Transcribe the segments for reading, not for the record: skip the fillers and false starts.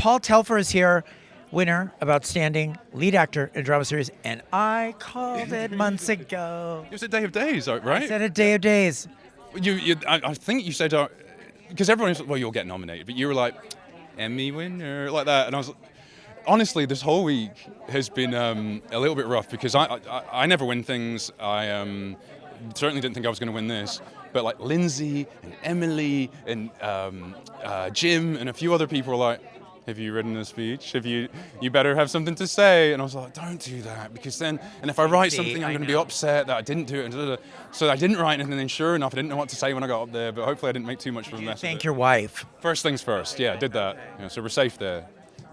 Paul Telfer is here, winner of Outstanding Lead Actor in a Drama Series, and I called it months ago. It was a Day of Days, right? I said a Day of Days. I think you said, because everyone was, well, you'll get nominated, but you were like, Emmy winner, like that. And I was honestly, this whole week has been a little bit rough because I never win things. I certainly didn't think I was going to win this. But like Lindsay and Emily and Jim and a few other people were like, have you written a speech? You better have something to say. And I was like, don't do that, because then, and if I write something, I'm going to be upset that I didn't do it. So I didn't write anything, and then sure enough, I didn't know what to say when I got up there, but hopefully I didn't make too much of a mess of it. Thank your wife. First things first, yeah, did that. So we're safe there.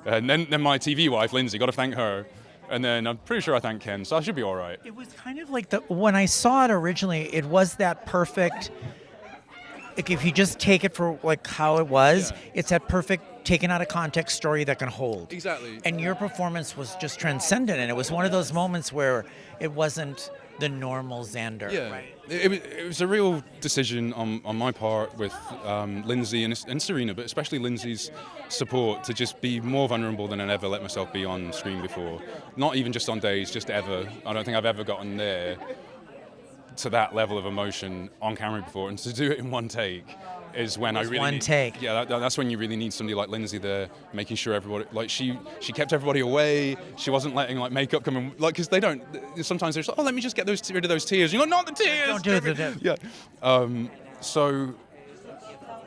And then my TV wife, Lindsay, got to thank her. And then I'm pretty sure I thanked Ken, so I should be all right. It was kind of like when I saw it originally, it was that perfect, like if you just take it for like how it was, it's that perfect taken out of context story that can hold. Exactly. And your performance was just transcendent, and it was one of those moments where it wasn't the normal Xander. Yeah, right? it was a real decision on my part with Lindsay and Serena, but especially Lindsay's support to just be more vulnerable than I ever let myself be on screen before. Not even just on days, just ever. I don't think I've ever gotten there to that level of emotion on camera before, and to do it in one take is when I really one take. Yeah, that's when you really need somebody like Lindsay there, making sure everybody, like she kept everybody away. She wasn't letting like makeup come in, like, because they don't. Sometimes they're just like, oh, let me just get rid of those tears. You're like, not the tears. Don't do it. Yeah. So,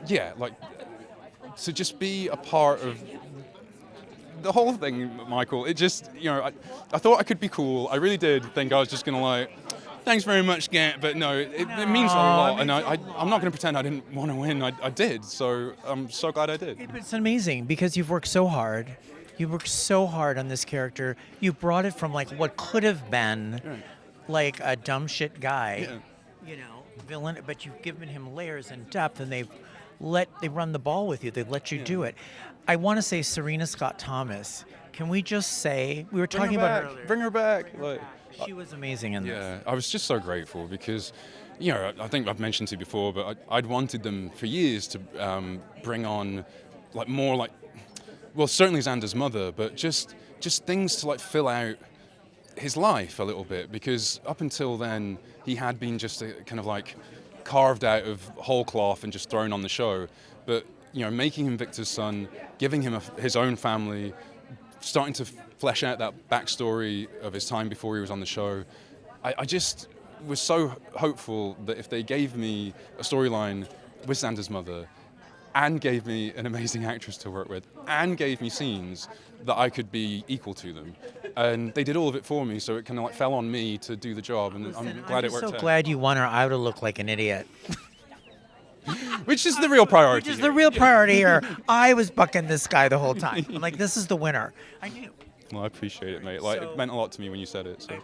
yeah, like to just be a part of the whole thing, Michael. It just, I thought I could be cool. I really did think I was just gonna like, thanks very much, Gant, but no, it means a lot, and I'm not going to pretend I didn't want to win. I did, so I'm so glad I did. It's amazing because you've worked so hard. You worked so hard on this character. You brought it from like what could have been like a dumb shit guy, villain, but you've given him layers and depth, and they run the ball with you. They let you do it. I want to say Serena Scott Thomas. Can we just say, we were talking about her earlier. Bring her back. She was amazing in this. Yeah, I was just so grateful because, I think I've mentioned to you before, but I'd wanted them for years to bring on like more like, well, certainly Xander's mother, but just things to like fill out his life a little bit, because up until then he had been just kind of like carved out of whole cloth and just thrown on the show. But making him Victor's son, giving him his own family, starting to flesh out that backstory of his time before he was on the show. I just was so hopeful that if they gave me a storyline with Xander's mother and gave me an amazing actress to work with and gave me scenes, that I could be equal to them. And they did all of it for me, so it kind of like fell on me to do the job, and I'm glad it worked out. I'm so glad you won, or I would have looked like an idiot. Which is the real priority. Which is the real priority here. I was bucking this guy the whole time. I'm like, this is the winner. I knew. Well, I appreciate it, mate. It meant a lot to me when you said it. So.